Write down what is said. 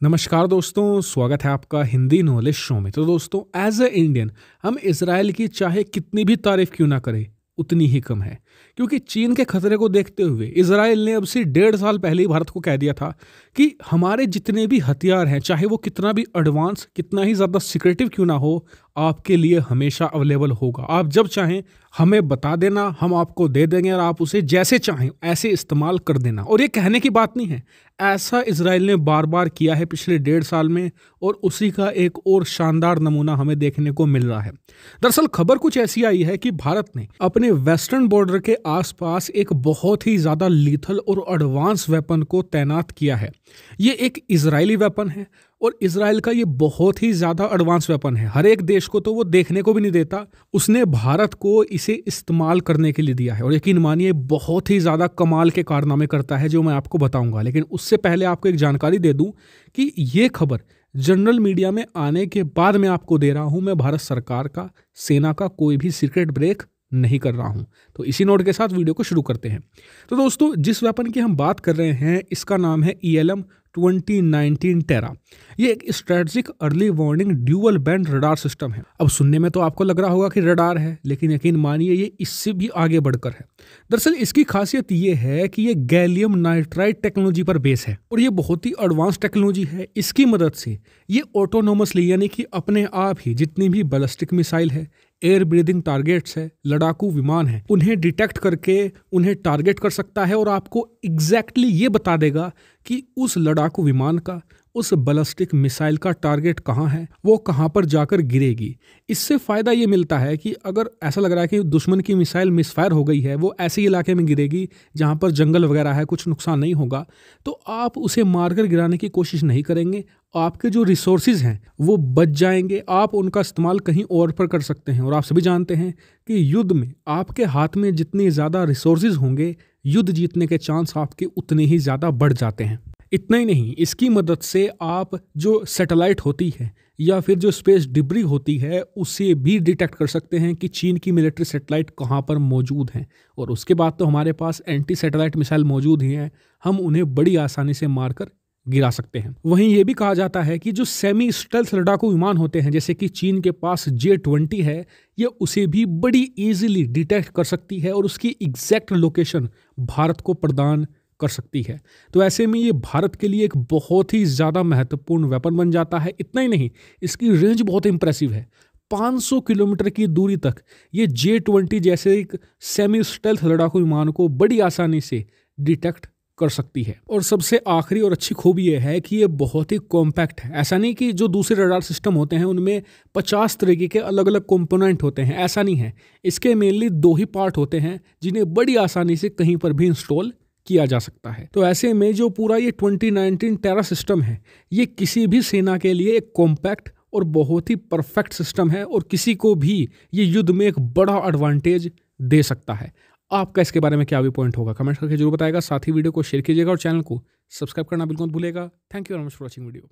नमस्कार दोस्तों, स्वागत है आपका हिंदी नॉलेज शो में। तो दोस्तों, एज अ इंडियन हम इसराइल की चाहे कितनी भी तारीफ क्यों ना करें उतनी ही कम है, क्योंकि चीन के खतरे को देखते हुए इसराइल ने अब से 1.5 साल पहले ही भारत को कह दिया था कि हमारे जितने भी हथियार हैं, चाहे वो कितना भी एडवांस, कितना ही ज़्यादा सिक्रेटिव क्यों ना हो, आपके लिए हमेशा अवेलेबल होगा। आप जब चाहें हमें बता देना, हम आपको दे देंगे और आप उसे जैसे चाहें ऐसे इस्तेमाल कर देना। और ये कहने की बात नहीं है, ऐसा इसराइल ने बार बार किया है पिछले 1.5 साल में, और उसी का एक और शानदार नमूना हमें देखने को मिल रहा है। दरअसल खबर कुछ ऐसी आई है कि भारत ने अपने वेस्टर्न बॉर्डर के आसपास एक बहुत ही ज़्यादा लीथल और एडवांस वेपन को तैनात किया है। ये एक इजरायली वेपन है और इसराइल का ये बहुत ही ज़्यादा एडवांस वेपन है। हर एक देश को तो वो देखने को भी नहीं देता, उसने भारत को इसे इस्तेमाल करने के लिए दिया है। और यकीन मानिए बहुत ही ज़्यादा कमाल के कारनामे करता है, जो मैं आपको बताऊंगा। लेकिन उससे पहले आपको एक जानकारी दे दूं कि ये खबर जनरल मीडिया में आने के बाद मैं आपको दे रहा हूं। मैं भारत सरकार का, सेना का कोई भी सीक्रेट ब्रेक नहीं कर रहा हूं। तो इसी नोट के साथ वीडियो को शुरू करते हैं। तो दोस्तों, जिस वेपन की हम बात कर रहे हैं इसका नाम है ELM 2019 टेरा। ये एक strategic early warning dual band radar system है। अब सुनने में तो आपको लग रहा होगा कि रडार है, लेकिन यकीन मानिए ये इससे भी आगे बढ़कर है। दरअसल इसकी खासियत ये है कि ये गैलियम नाइट्राइड टेक्नोलॉजी पर बेस है और ये बहुत ही एडवांस टेक्नोलॉजी है। इसकी मदद से ये ऑटोनोमसली, यानी कि अपने आप ही, जितनी भी बैलिस्टिक मिसाइल है, एयर ब्रीदिंग टारगेट्स है, लड़ाकू विमान है, उन्हें डिटेक्ट करके उन्हें टारगेट कर सकता है और आपको एग्जैक्टली ये बता देगा कि उस लड़ाकू विमान का, उस बैलिस्टिक मिसाइल का टारगेट कहाँ है, वो कहाँ पर जाकर गिरेगी। इससे फ़ायदा ये मिलता है कि अगर ऐसा लग रहा है कि दुश्मन की मिसाइल मिसफायर हो गई है, वो ऐसे इलाके में गिरेगी जहाँ पर जंगल वगैरह है, कुछ नुकसान नहीं होगा, तो आप उसे मारकर गिराने की कोशिश नहीं करेंगे। आपके जो रिसोर्सेज हैं वो बच जाएंगे, आप उनका इस्तेमाल कहीं और पर कर सकते हैं। और आप सभी जानते हैं कि युद्ध में आपके हाथ में जितनी ज़्यादा रिसोर्सेज होंगे, युद्ध जीतने के चांस आपके उतने ही ज़्यादा बढ़ जाते हैं। इतना ही नहीं, इसकी मदद से आप जो सैटेलाइट होती है या फिर जो स्पेस डिब्री होती है, उसे भी डिटेक्ट कर सकते हैं कि चीन की मिलिट्री सैटेलाइट कहाँ पर मौजूद हैं। और उसके बाद तो हमारे पास एंटी सैटेलाइट मिसाइल मौजूद ही हैं, हम उन्हें बड़ी आसानी से मारकर गिरा सकते हैं। वहीं ये भी कहा जाता है कि जो सेमी स्टेल्थ लड़ाकू विमान होते हैं, जैसे कि चीन के पास J-20 है, ये उसे भी बड़ी इजीली डिटेक्ट कर सकती है और उसकी एग्जैक्ट लोकेशन भारत को प्रदान कर सकती है। तो ऐसे में ये भारत के लिए एक बहुत ही ज़्यादा महत्वपूर्ण वेपन बन जाता है। इतना ही नहीं, इसकी रेंज बहुत इंप्रेसिव है। 500 किलोमीटर की दूरी तक ये J-20 जैसे एक सेमी स्टेल्थ लड़ाकू विमान को बड़ी आसानी से डिटेक्ट कर सकती है। और सबसे आखिरी और अच्छी खूबी यह है कि ये बहुत ही कॉम्पैक्ट है। ऐसा नहीं कि जो दूसरे रडार सिस्टम होते हैं उनमें 50 तरीके के अलग अलग कंपोनेंट होते हैं, ऐसा नहीं है। इसके मेनली 2 ही पार्ट होते हैं जिन्हें बड़ी आसानी से कहीं पर भी इंस्टॉल किया जा सकता है। तो ऐसे में जो पूरा ये 2019 टेरा सिस्टम है, ये किसी भी सेना के लिए एक कॉम्पैक्ट और बहुत ही परफेक्ट सिस्टम है और किसी को भी ये युद्ध में एक बड़ा एडवांटेज दे सकता है। आपका इसके बारे में क्या भी पॉइंट होगा, कमेंट करके जरूर बताएगा। साथ ही वीडियो को शेयर कीजिएगा और चैनल को सब्सक्राइब करना बिल्कुल मत भूलिएगा। Thank you very much for watching video.